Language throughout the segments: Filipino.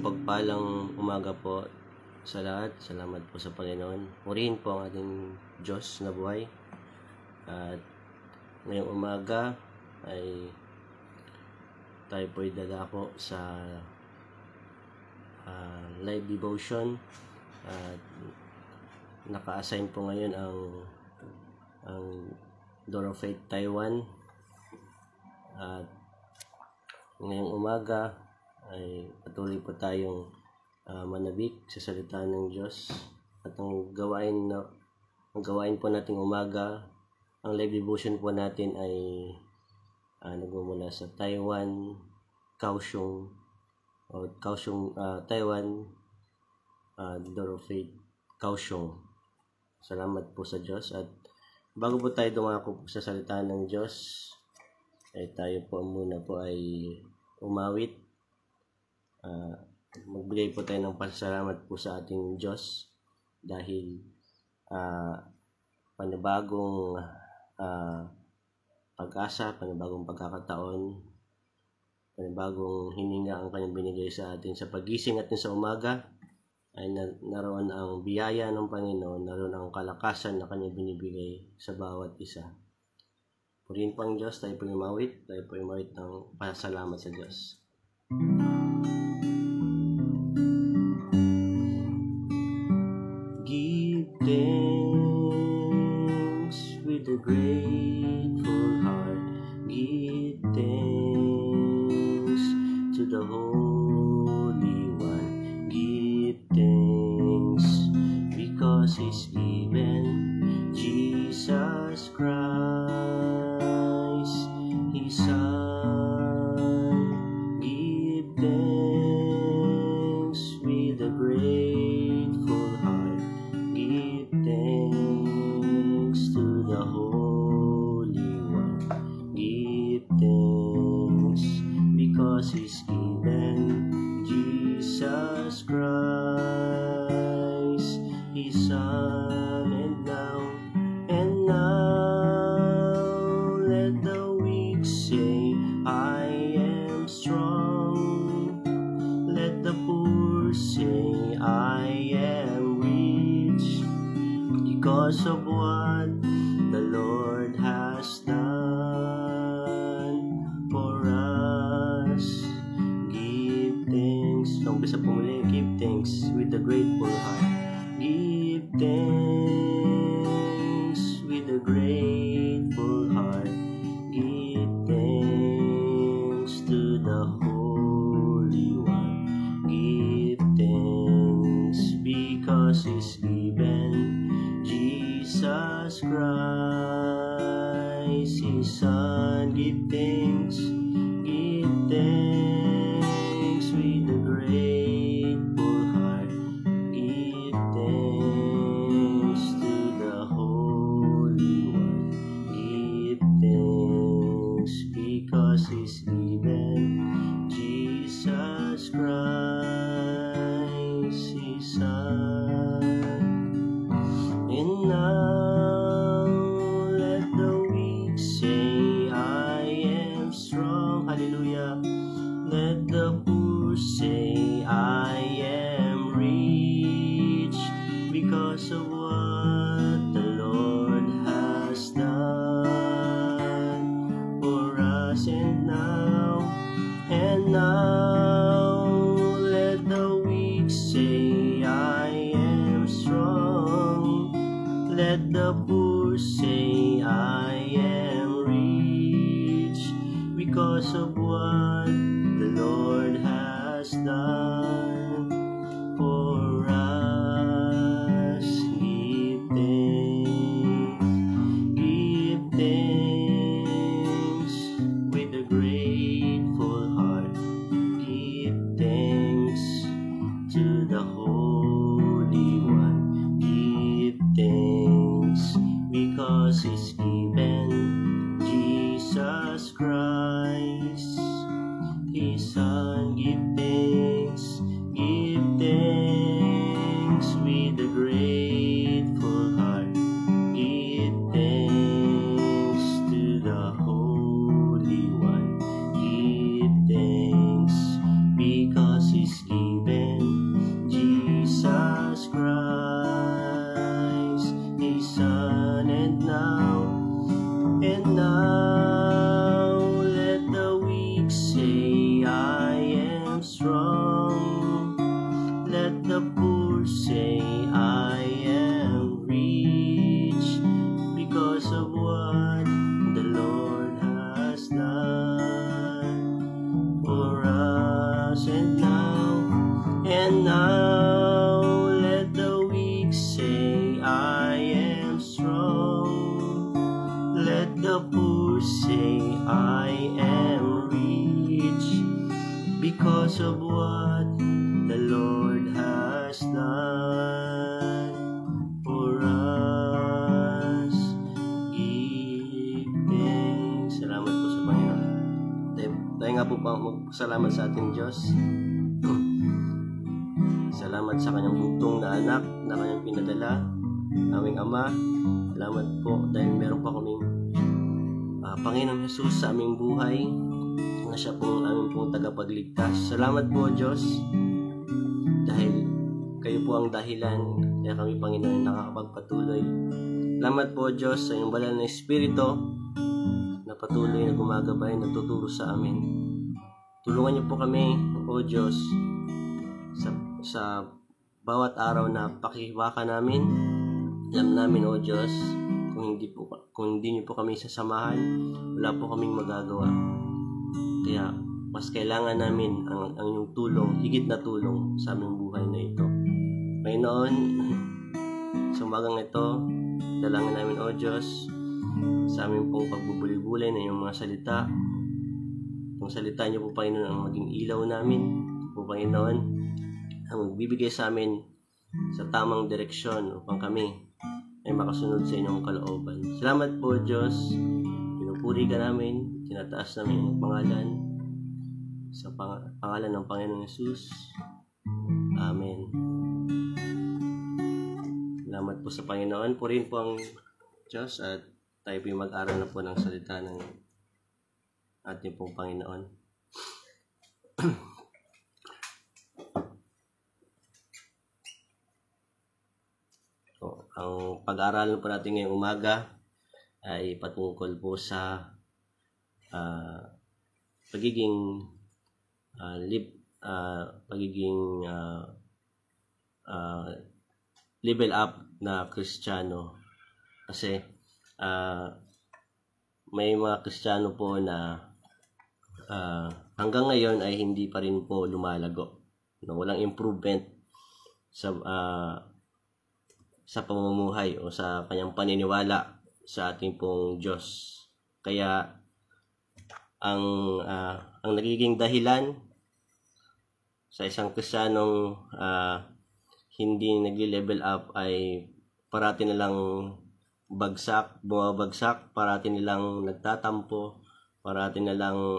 Mapagpalang umaga po sa lahat. Salamat po sa Panginoon. Purihin po ang ating Diyos na buhay. At ngayong umaga ay tayo po dadako sa live devotion. At naka-assign po ngayon ang Door of Faith Taiwan. At ngayong umaga ay patuloy po tayong manabik sa salita ng Diyos. At ang gawain po nating umaga, ang live devotion po natin ay nagmumula sa Taiwan, Kaohsiung, Taiwan, Door of Faith, Kaohsiung. Salamat po sa Diyos. At bago po tayo dumako sa salita ng Diyos, ay tayo po muna po ay umawit. Magbigay po tayo ng pasasalamat po sa ating Diyos dahil panibagong pag-asa, panibagong pagkakataon, panibagong hininga ang kanyang binigay sa atin sa pagising natin sa umaga. Ay naroon ang biyaya ng Panginoon, naroon ang kalakasan na kanyang binibigay sa bawat isa. Purihin po ang Diyos, tayo po umawit ng pasasalamat sa Diyos. Give thanks with a grateful heart. Give thanks to the Holy One. Give thanks because He's given Jesus Christ, His Son. Give thanks with a grateful heart. Give thanks to the Holy One. Give thanks because He's given Jesus Christ, His Son. And now let the weak say, I am strong. Let the poor say, I am rich, because of what the Lord has done for us. Give thanks. Umpisa po muli, give thanks with a grateful heart. Give thanks with a grateful heart. Give thanks to the Holy One. Give thanks because He's given Jesus Christ, His Son. Give thanks with a grateful heart. Give thanks to the Holy One. Give thanks because He's given Jesus Christ, His Son. And now let the weak say, I am strong. Hallelujah. Let the poor say, I am rich, because of what the Lord has done for us. And now let the weak say, I am strong. Let the poor say, I am rich, because of what the Lord has done for us. Give thanks with a grateful heart. Give thanks to the Holy One. Give thanks because He's given Jesus Christ, His Son. Give thanks with a grateful heart. Give thanks to the Holy One. Give thanks because He's given was and now let the weak say I am strong. Let the poor say I am rich because of what the Lord has done for us. Give thanks. Salamat po sa Panginoon. Tayo nga po pa magpasalamat sa ating Diyos. Salamat sa kanyang bugtong na anak na kanyang pinadala, aming Ama. Salamat po dahil meron pa kaming Panginoong Jesus sa aming buhay na siya pong aming pong tagapagligtas. Salamat po Diyos dahil kayo po ang dahilan kaya kami Panginoon nakakapagpatuloy. Salamat po Diyos sa iyong banal na Espiritu na patuloy na gumagabay, nagtuturo sa amin. Tulungan niyo po kami o Diyos sa bawat araw na pakikiwaka namin. Alam namin o Diyos, kung hindi niyo po kami sasamahan, wala po kaming magagawa. Kaya mas kailangan namin ang inyong tulong, higit na tulong sa aming buhay na ito. Panginoon, sa umagang ito, dalangin namin o Diyos sa aming pong pagbubuli-bulay na iyong mga salita. Kung salita niyo po Panginoon ang maging ilaw namin po Panginoon, ang magbibigay sa amin sa tamang direksyon upang kami ay makasunod sa inyong kalooban. Salamat po Diyos, pinupuri ka namin, tinataas namin ang pangalan sa pangalan ng Panginoong Jesus. Amen. Salamat po sa Panginoon. Purihin po ang Diyos at tayo po mag-aral na po ng salita ng ating pong Panginoon. So, ang pag-aaralan po natin ngayong umaga ay patungkol po sa pagiging level up na Kristiyano. Kasi may mga Kristiyano po na hanggang ngayon ay hindi pa rin po lumalago. No, walang improvement sa pamumuhay o sa kanyang paniniwala sa ating pong Diyos. Kaya ang nagiging dahilan sa isang Kristiyanong hindi nagli-level up ay parati nilang bumabagsak, parati nilang nagtatampo, parati nilang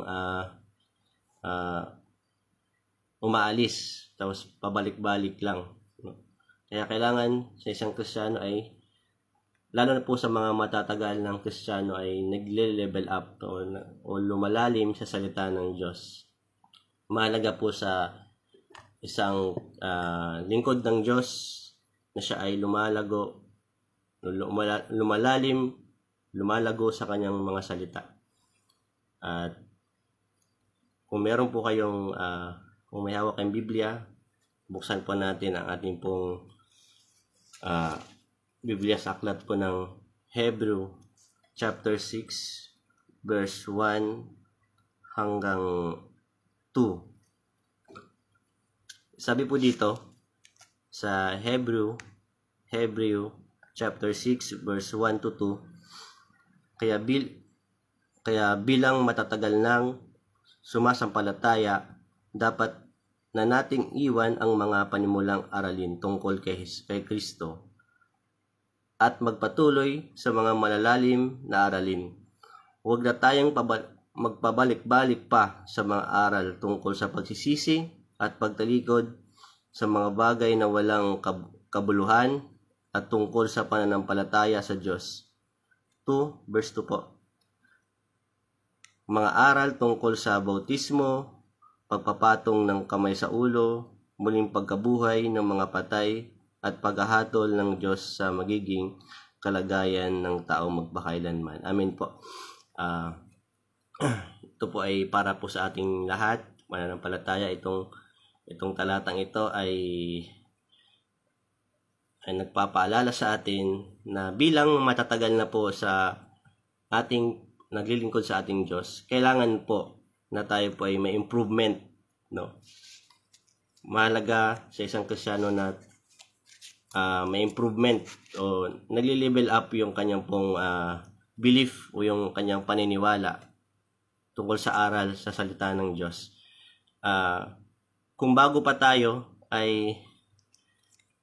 umaalis, tapos pabalik-balik lang. Kaya kailangan sa isang Kristiyano ay, lalo na po sa mga matatagal ng Kristiyano, ay nagle-level up o lumalalim sa salita ng Diyos. Mahalaga po sa isang lingkod ng Diyos na siya ay lumalago sa kanyang mga salita. At kung meron po kayong, kung may hawak kayong Biblia, buksan po natin ang ating pong Biblia sa aklat po ng Hebrew chapter 6 verse 1 hanggang 2. Sabi po dito sa Hebrew chapter 6 verse 1 to 2, kaya bilang matatagal nang sumasampalataya, dapat na nating iwan ang mga panimulang aralin tungkol kay Kristo at magpatuloy sa mga malalalim na aralin. Huwag na tayong magpabalik-balik pa sa mga aral tungkol sa pagsisisi at pagtalikod sa mga bagay na walang kabuluhan at tungkol sa pananampalataya sa Diyos. 2 verse 2 po. Mga aral tungkol sa bautismo, pagpapatong ng kamay sa ulo, muling pagkabuhay ng mga patay, at paghahatol ng Diyos sa magiging kalagayan ng tao magpakailanman. Amen po. Ito po ay para po sa ating lahat, mananampalataya. Itong talatang ito ay nagpapaalala sa atin na bilang matatagal na po sa ating naglilingkod sa ating Diyos, kailangan po na tayo po ay may improvement no? Mahalaga sa isang Kristiyano na may improvement o nagli-level up yung kanyang pong belief o yung kanyang paniniwala tungkol sa aral sa salita ng Diyos. Kung bago pa tayo ay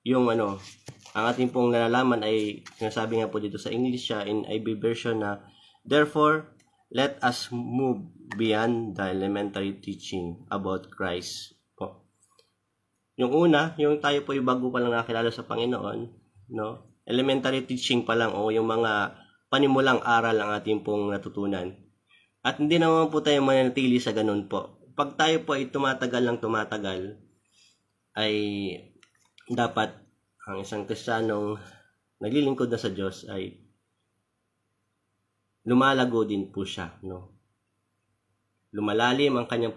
yung ang ating pong nalalaman ay sinasabi nga po dito sa English siya in IB version na therefore let us move beyond the elementary teaching about Christ. Yung una, yung tayo po yung bago pa lang nakilala sa Panginoon, no? Elementary teaching pa lang o yung mga panimulang aral ang ating pong natutunan. At hindi naman po tayo mananatili sa ganun po. Pag tayo po ay tumatagal, ay dapat ang isang Kristiyanong naglilingkod na sa Diyos ay lumalago din po siya, no? Lumalalim ang kanyang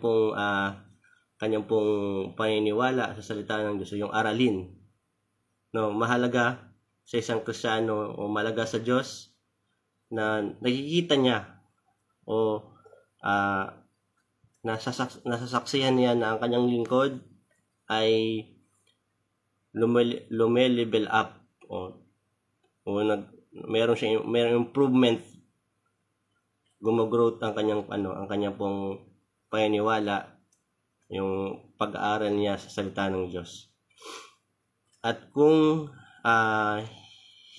pong paniniwala sa salita ng Diyos, yung aralin. No, mahalaga sa isang Kristiyano o mahalaga sa Diyos na nakikita niya o nasasaksihan niya na ang kanyang lingkod ay lumelevel up mayroong improvement, gumogrowth ang kanyang pong paniniwala, yung pag-aaral niya sa salita ng Diyos. At kung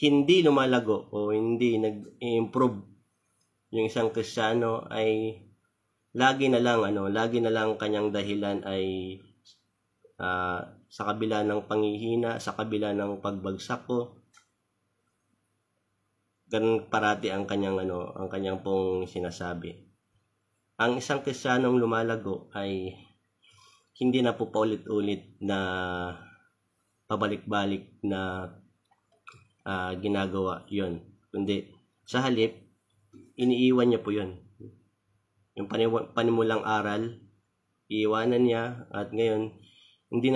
hindi lumalago o hindi nag-improve yung isang Kristiyano ay lagi na lang kanyang dahilan ay sa kabila ng panghihina, sa kabila ng pagbagsak ko, ganun parati ang kanyang pong sinasabi. Ang isang Kristiyanong lumalago ay hindi na po paulit-ulit na pabalik-balik na ginagawa yon, kundi sa halip iniiwan niya po yon, yung panimulang aral iiwanan niya, at ngayon hindi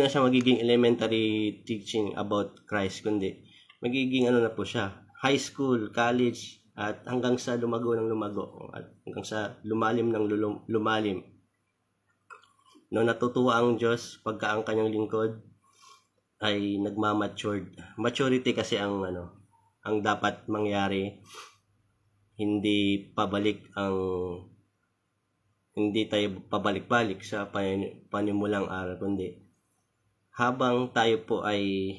na siya magiging elementary teaching about Christ, kundi magiging na po siya, high school, college, at hanggang sa lumago at hanggang sa lumalim ng lumalim. No, natutuwa ang Diyos pagka ang kanyang lingkod ay nagmamatured. Maturity kasi ang dapat mangyari. Hindi tayo pabalik-balik sa panimulang aral, kundi habang tayo po ay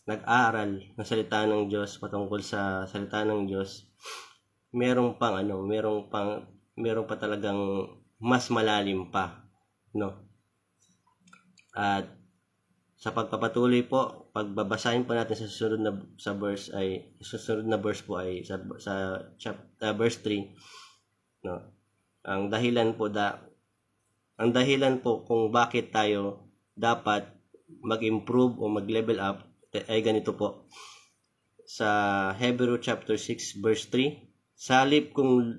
nag-aaral ng salita ng Diyos, patungkol sa salita ng Diyos, meron pa talagang mas malalim pa, no? At sa pagpapatuloy po, pagbabasahin po natin sa susunod na verse po ay sa verse 3, no? Ang dahilan po kung bakit tayo dapat mag-improve o mag-level up ay ganito po. Sa Hebrew chapter 6 verse 3, sa halip kung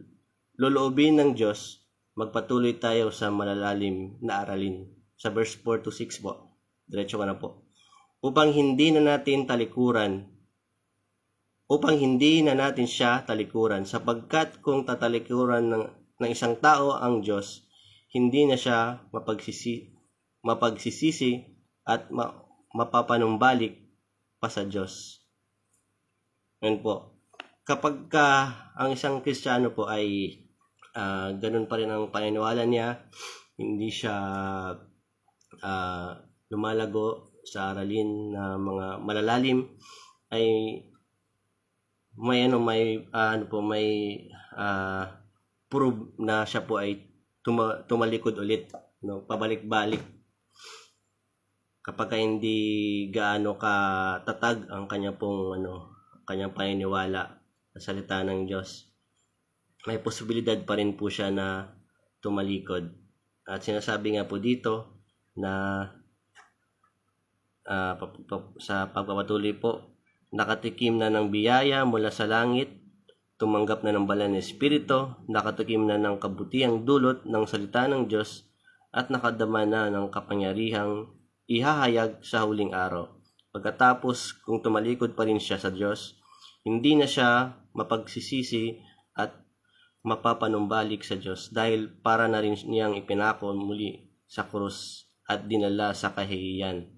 loloobin ng Diyos, magpatuloy tayo sa malalalim na aralin. Sa verse 4 to 6 po. Diretso ka na po. Upang hindi na natin siya talikuran, sapagkat kung tatalikuran ng isang tao ang Diyos, hindi na siya mapagsisisi at mapapanumbalik pa sa Diyos. Yan po. Kapag ang isang Kristiyano po ay ganun pa rin ang paniniwala niya, hindi siya lumalago sa aralin na mga malalalim, ay may prove na siya po ay tumalikod ulit, no? Pabalik-balik kapag hindi gaano katatag ang kanyang paniniwala sa salita ng Diyos, may posibilidad pa rin po siya na tumalikod. At sinasabi nga po dito na sa pagpapatuloy po, nakatikim na ng biyaya mula sa langit, tumanggap na ng banal na Espiritu, nakatikim na ng kabutihang dulot ng salita ng Diyos, at nakadama na ng kapangyarihang ihahayag sa huling araw. Pagkatapos, kung tumalikod pa rin siya sa Diyos, hindi na siya mapagsisisi at mapapanumbalik sa Diyos dahil para na rin niyang ipinako muli sa krus at dinala sa kahihiyan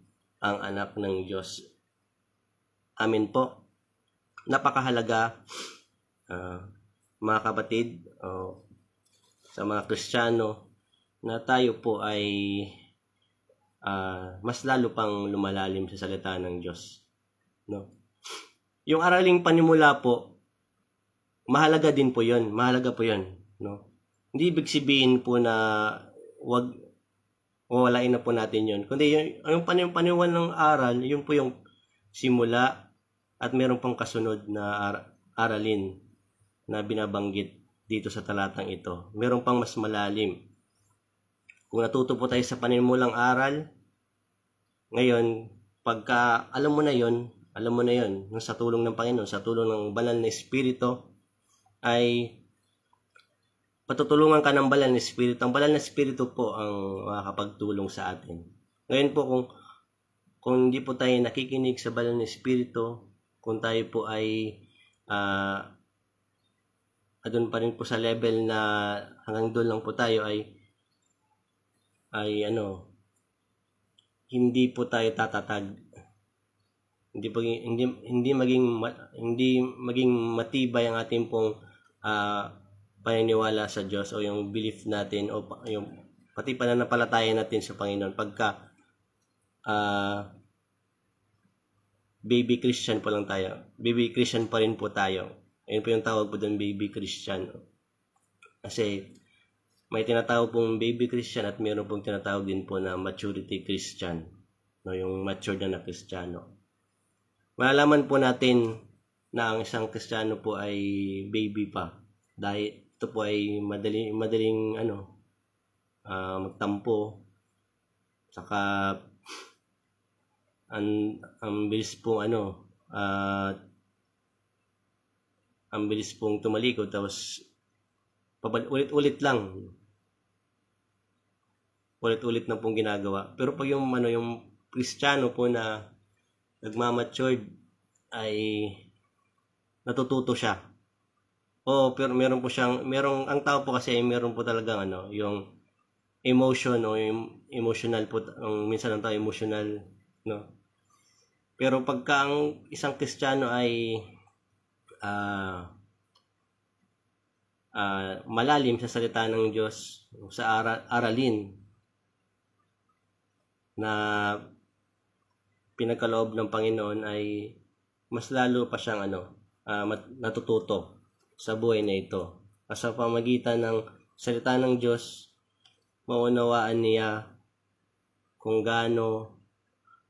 ang anak ng Diyos. Amen po. Napakahalaga, mga kapatid, sa mga Kristiyano, na tayo po ay mas lalo pang lumalalim sa salita ng Diyos. No? Yung araling panimula po, mahalaga din po yun. Mahalaga po yun. No? Hindi ibig sabihin po na wawalain na po natin yun. Kundi yung panimulan ng aral, yun po yung simula at meron pang kasunod na aralin na binabanggit dito sa talatang ito. Meron pang mas malalim. Kung natuto po tayo sa panimulang aral, ngayon, pagka alam mo na yon, sa tulong ng Panginoon, sa tulong ng Banal na Espiritu, ay patutulungan ka ng Banal na Espiritu. Ang Banal na Espiritu po ang makakapagtulong sa atin. Ngayon po, kung hindi po tayo nakikinig sa Banal na Espiritu, kung tayo po ay doon pa rin po sa level na hanggang doon lang po tayo ay hindi po tayo tatatag. Hindi maging matibay ang ating pong paniniwala sa Diyos o yung belief natin o yung pati pananampalataya natin sa Panginoon pagka baby Christian pa lang tayo. Baby Christian pa rin po tayo. Ayun po yung tawag po doon, baby Christian. Kasi may tinatawag pong baby Christian at mayroon pong tinatawag din po na maturity Christian. No, yung matured na Kristiyano. Malalaman po natin na ang isang Kristiyano po ay baby pa. Dahil ito po ay madaling magtampo. Saka ang bilis pong ang bilis pong tumalikod, tapos ulit-ulit na pong ginagawa. Pero pag yung Kristiyano po na nagmamatured ay natututo siya. Pero ang tao po kasi meron po talagang yung emotion o yung emotional po, minsan ang tao emotional, no? Pero pagka ang isang Kristiyano ay malalim sa salita ng Diyos, sa aralin na pinagkaloob ng Panginoon, ay mas lalo pa siyang natututo sa buhay na ito. Sa pamagitan ng salita ng Diyos, maunawaan niya kung gaano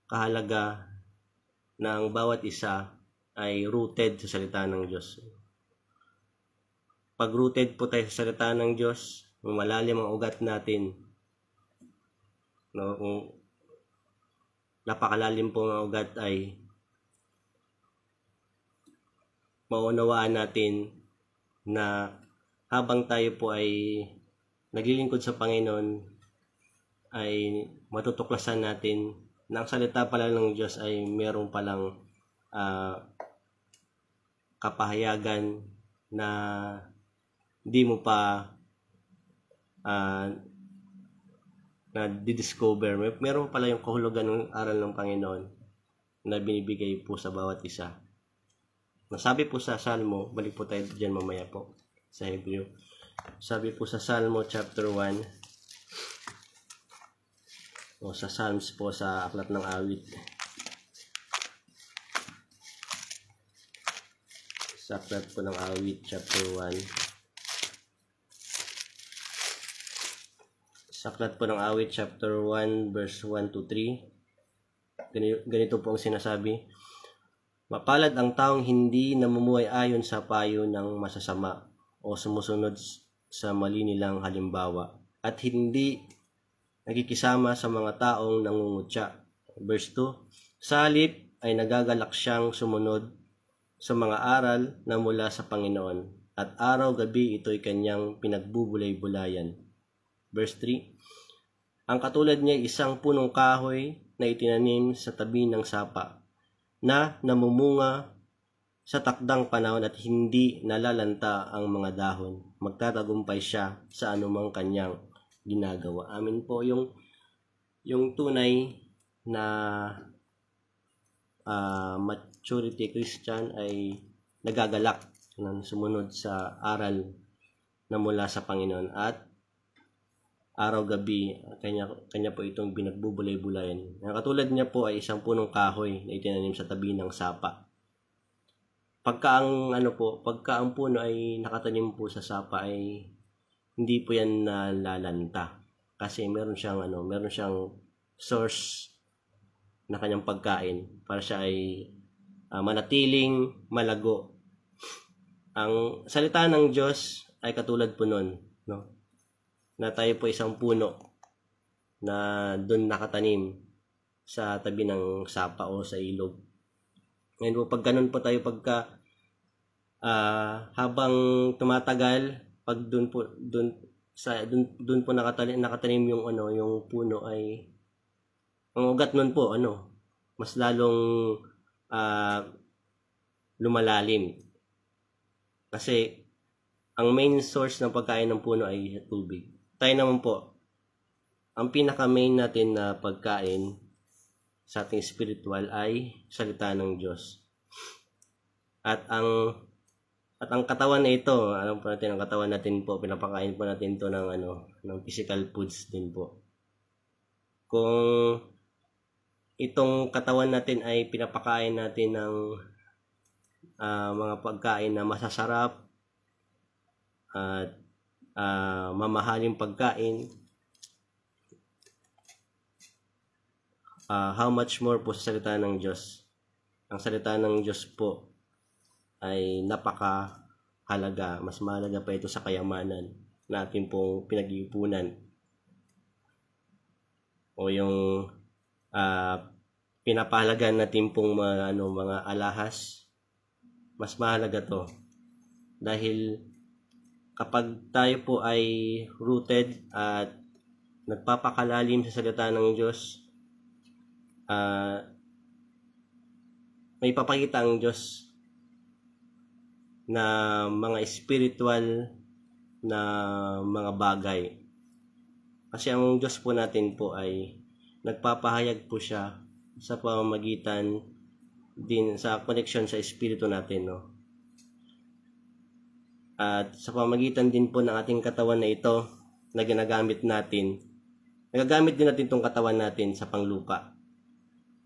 kahalaga na ang bawat isa ay rooted sa salita ng Diyos. Pag rooted po tayo sa salita ng Diyos, malalim ang ugat natin, no, kung napakalalim po ang ugat, ay maunawaan natin na habang tayo po ay naglilingkod sa Panginoon, ay matutuklasan natin na ang salita pala ng Diyos ay meron palang kapahayagan na di mo pa na didiscover. Meron pala yung kahulugan ng aral ng Panginoon na binibigay po sa bawat isa. Nasabi po sa Salmo, balik po tayo dyan mamaya po sa Hebreo. Sabi po sa Salmo chapter 1, o sa Psalms po, sa Aklat ng Awit. Sa Aklat po ng Awit chapter 1. Sa Aklat po ng Awit chapter 1 verse 1 to 3. Ganito po ang sinasabi: mapalad ang taong hindi namumuhay ayon sa payo ng masasama o sumusunod sa mali nilang halimbawa, at hindi nagkikisama sa mga taong nangungutya. Verse 2, sa halip ay nagagalak siyang sumunod sa mga aral na mula sa Panginoon, at araw-gabi ito'y kanyang pinagbubulay-bulayan. Verse 3, ang katulad niya isang punong kahoy na itinanim sa tabi ng sapa, na namumunga sa takdang panahon at hindi nalalanta ang mga dahon. Magtatagumpay siya sa anumang kanyang ginagawa. Amin po. Yung tunay na maturity Christian ay nagagalak ng sumunod sa aral na mula sa Panginoon at araw-gabi kanya po itong binagbubulay-bulayan. Ang katulad niya po ay isang punong kahoy na itinanim sa tabi ng sapa. Pagka ang puno ay nakatanim po sa sapa ay hindi po yan nalalanta kasi meron siyang source na kanyang pagkain para siya ay manatiling malago. Ang salita ng Diyos ay katulad po nun, no? Na tayo po isang puno na doon nakatanim sa tabi ng sapa o sa ilog. Ngayon po, pag ganun po tayo, habang tumatagal, pag doon po nakatanim yung puno ay ang ugat nun po mas lalong lumalalim. Kasi ang main source ng pagkain ng puno ay tubig. Tayo naman po, ang pinaka-main natin na pagkain sa ating spiritual ay salita ng Diyos. At ang katawan na ito, alam po natin, ang katawan natin po, pinapakain po natin ito ng physical foods din po. Kung itong katawan natin ay pinapakain natin ng mga pagkain na masasarap at mamahaling pagkain, how much more po sa salita ng Diyos. Ang salita ng Diyos po ay napakahalaga. Mas mahalaga pa ito sa kayamanan natin pong pinag-iipunan o yung pinapahalagan natin pong mga alahas. Mas mahalaga to dahil kapag tayo po ay rooted at nagpapakalalim sa salita ng Diyos, may papakita ang Diyos na mga spiritual na mga bagay. Kasi ang Diyos po natin po ay nagpapahayag po siya sa pamamagitan din sa connection sa espiritu natin, no? At sa pamamagitan din po ng ating katawan na ito na ginagamit natin, nagagamit din natin itong katawan natin sa panglupa,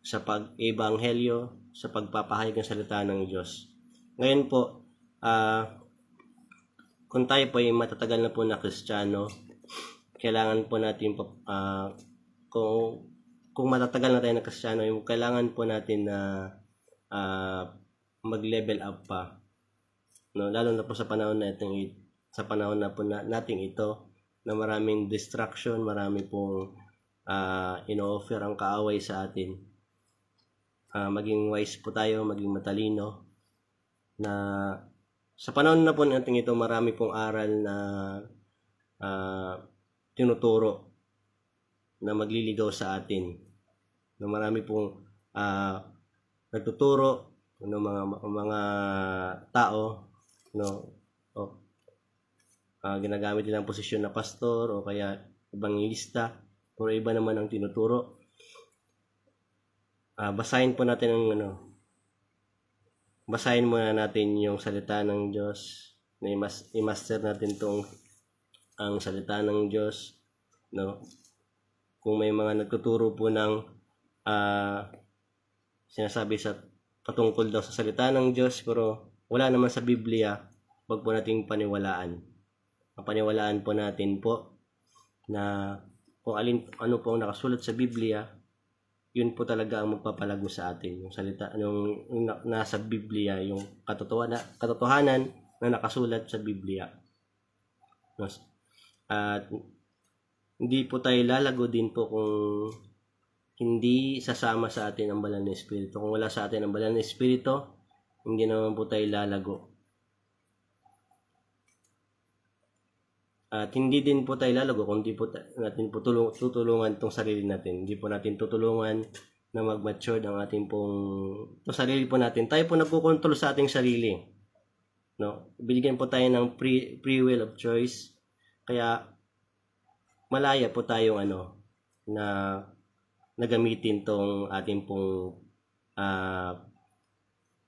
sa pag-ebanghelyo, sa pagpapahayag ng salita ng Diyos. Ngayon po, kung tayo po ay matatagal na po na Kristiyano, kailangan po natin kung matatagal na tayo na Kristiyano, kailangan po natin na mag-level up pa, no? Lalo na po sa panahon na po nating ito na maraming distraction, marami pong ino-offer ang kaaway sa atin. Maging wise po tayo, maging matalino, na sa panahon na po natin ito, marami pong aral na tinuturo na magliligaw sa atin, na marami pong nagtuturo ng mga tao, no, ginagamit nila ang posisyon na pastor o kaya ebangelista, pero iba naman ang tinuturo. Basahin muna natin yung salita ng Diyos, na i-master natin ang salita ng Diyos, no? Kung may mga nagtuturo po ng sinasabi sa patungkol daw sa salita ng Diyos pero wala naman sa Biblia, wag po nating paniwalaan. Ang paniwalaan po natin po na kung ano po ang nakasulat sa Biblia, yun po talaga ang magpapalago sa atin. Yung salita, yung nasa Biblia, yung katotohanan na nakasulat sa Biblia. At hindi po tayo lalago din po kung hindi sasama sa atin ang banal na Espiritu. Kung wala sa atin ang banal na Espiritu, hindi naman po tayo lalago. At hindi din po tayo lalago kung hindi po natin tutulungan itong sarili natin. Hindi po natin tutulungan na mag-mature ang ating pong sarili po natin. Tayo po nagko-control sa ating sarili. No? Binigyan po tayo ng free will of choice. Kaya malaya po tayong na nagamitin tong ating pong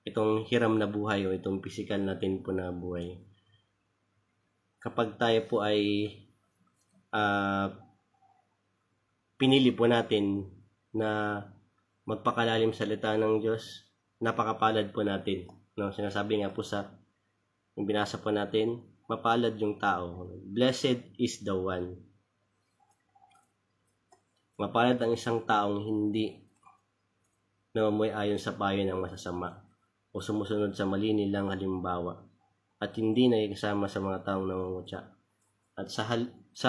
itong hiram na buhay o itong physical natin po na buhay. Kapag tayo po ay pinili po natin na magpakalalim sa salita ng Diyos, napakapalad po natin. No? Sinasabi nga po sa yung binasa po natin, mapalad yung tao. Blessed is the one. Mapalad ang isang taong hindi namamuhay ayon sa payo ng masasama o sumusunod sa mali nilang halimbawa at hindi nakikisama sa mga taong nangungutya. At sa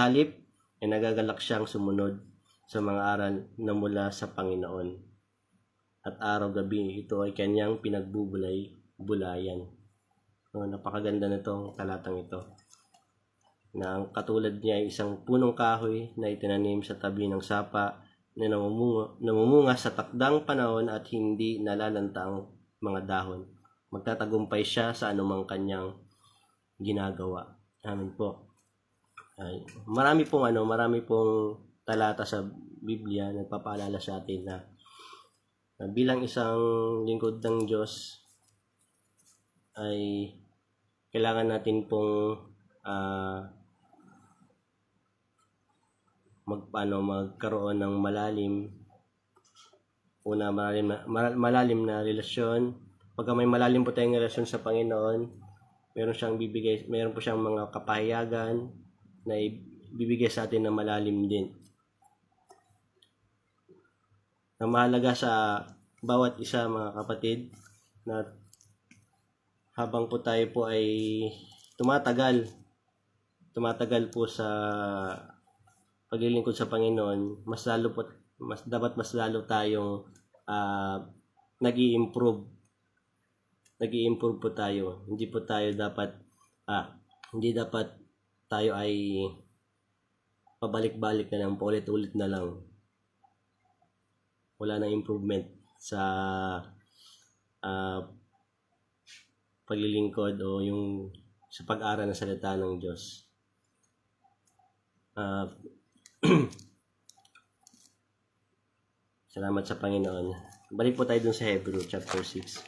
halip ay nagagalak siyang sumunod sa mga aral na mula sa Panginoon. At araw-gabi ito ay kanyang pinagbubulay-bulayan. No, napakaganda nitong talatang ito. Na ang katulad niya ay isang punong kahoy na itinanim sa tabi ng sapa na namumunga sa takdang panahon at hindi nalalanta ang mga dahon. Magtatagumpay siya sa anumang kanyang ginagawa. Amen po. Ay, marami pong talata sa Biblia na nagpapaalala sa atin na bilang isang lingkod ng Diyos ay kailangan natin pong magkaroon ng malalim na relasyon. Pagka may malalim po tayong relasyon sa Panginoon, meron po siyang mga kapahayagan na ibibigay sa atin na malalim din. Na mahalaga sa bawat isa, mga kapatid, na habang po tayo po ay tumatagal po sa paglilingkod sa Panginoon, mas lalo tayong nag-i-improve po tayo. Hindi dapat tayo ay pabalik-balik na lang, paulit-ulit na lang. Wala na improvement sa paglilingkod o yung sa pag-aral ng salita ng Diyos. Salamat sa Panginoon. Balik po tayo dun sa Hebrew chapter 6.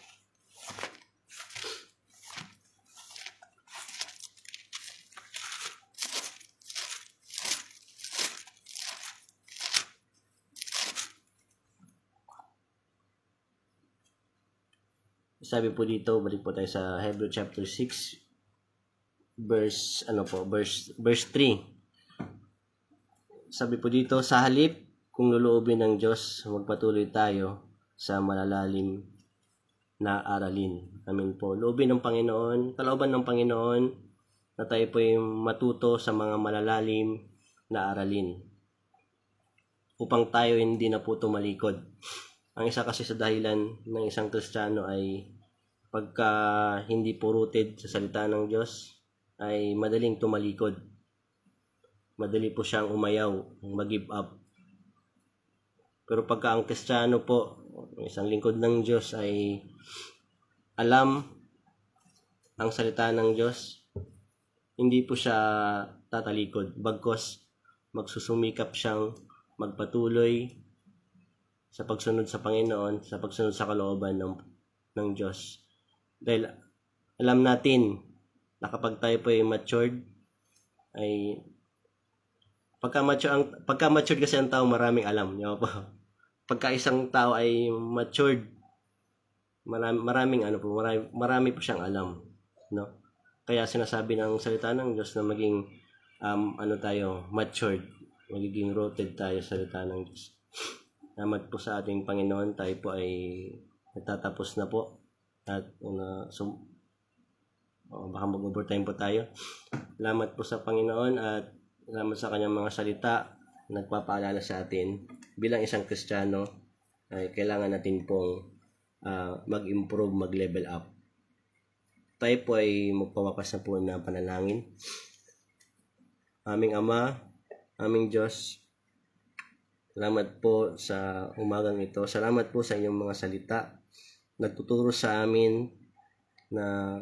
Sabi po dito, balik po tayo sa Hebrew chapter 6 verse 3. Sabi po dito, sa halip kung luluobin ng Diyos, magpatuloy tayo sa malalalim na aralin. Amen po. Loobin ng Panginoon, kalooban ng Panginoon na tayo po ay matuto sa mga malalalim na aralin upang tayo hindi na po tumalikod. Ang isa kasi sa dahilan ng isang Kristiyano ay pagka hindi po rooted sa salita ng Diyos ay madaling tumalikod. Madali po siyang umayaw, mag-give up. Pero pagka ang Kristiyano po, isang lingkod ng Diyos ay alam ang salita ng Diyos, hindi po siya tatalikod. Bagkos magsusumikap siyang magpatuloy sa pagsunod sa Panginoon, sa pagsunod sa kalooban ng Diyos. Dahil alam natin na kapag tayo po ay matured, ay pagka matured kasi ang tao maraming alam, di ba po? Pagka isang tao ay matured, marami po siyang alam, no? Kaya sinasabi ng salita ng Diyos na maging matured, magiging rooted tayo sa salita ng Diyos. Salamat po sa ating Panginoon, tayo po ay natatapos na po at baka mag-overtime po tayo. Salamat po sa Panginoon at salamat sa kanyang mga salita. Nagpapaalala sa atin bilang isang Kristiyano ay kailangan natin pong mag-improve, mag-level up. Tayo po ay magpawakas na po na panalangin. Aming Ama, aming Diyos, Salamat po sa umagang ito. Salamat po sa inyong mga salita. Nagtuturo sa amin na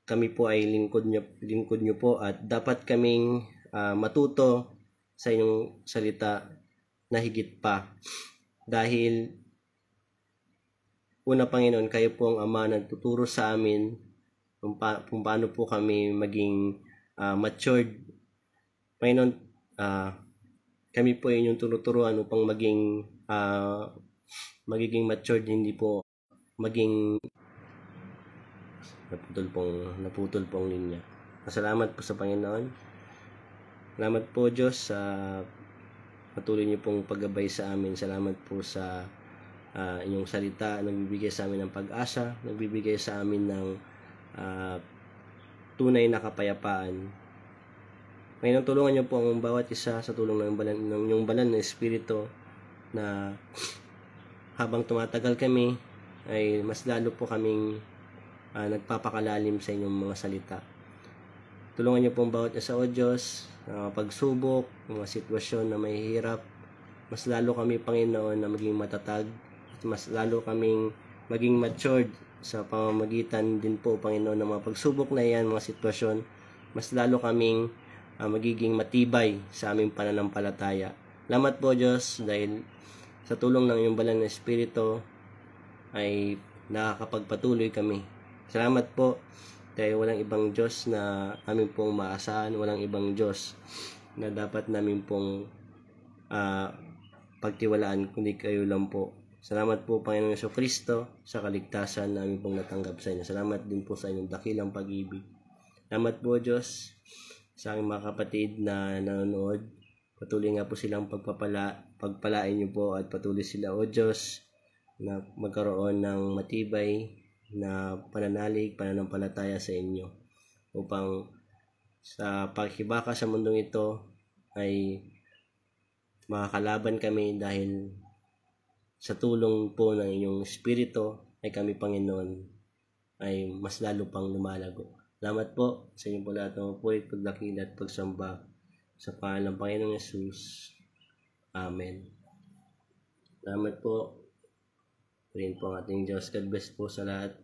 kami po ay lingkod nyo po at dapat kaming matuto sa inyong salita na higit pa. Dahil una, Panginoon, kayo po ang Ama nagtuturo sa amin kung paano po kami maging matured. Panginoon, kami po ay inyong turuturuan upang magiging matured, hindi po maging naputol pong linya. Salamat po sa Panginoon. Salamat po, Diyos, sa patuloy niyo pong paggabay sa amin. Salamat po sa inyong salita, nagbibigay sa amin ng pag-asa, nagbibigay sa amin ng tunay na kapayapaan. Ngayon, tulungan niyo po ang bawat isa sa tulong ng inyong banal na Espiritu na habang tumatagal kami ay mas lalo po kaming nagpapakalalim sa inyong mga salita. Tulungan niyo po ang bawat isa, O Diyos, pagsubok, mga sitwasyon na may hirap. Mas lalo kami, Panginoon, na maging matatag at mas lalo kaming maging matured sa pamamagitan din po, Panginoon, ng mga pagsubok na yan, mga sitwasyon. Mas lalo kaming magiging matibay sa aming pananampalataya. Salamat po, Diyos, dahil sa tulong ng iyong banal na Espiritu ay nakakapagpatuloy kami. Salamat po dahil walang ibang Diyos na amin pong maasahan, walang ibang Diyos na dapat namin pong pagtiwalaan kundi kayo lang po. Salamat po, Panginoon Jesucristo, sa kaligtasan na amin pong natanggap sa inyo. Salamat din po sa inyong dakilang pag-ibig. Salamat po, Diyos, sa aking mga kapatid na nanonood. Patuloy nga po silang pagpalain niyo po at patuloy sila, O Diyos, na magkaroon ng matibay na pananampalataya sa inyo upang sa paghibaka sa mundong ito ay makakalaban kami dahil sa tulong po ng inyong Espiritu ay kami, Panginoon, ay mas lalo pang lumalago. Salamat po sa inyong po lahat ng pulit, pagdakila at pagsamba sa pangalan ng Panginoong Yesus. Amen. Salamat po. Rin po ang ating Diyos. God bless po sa lahat.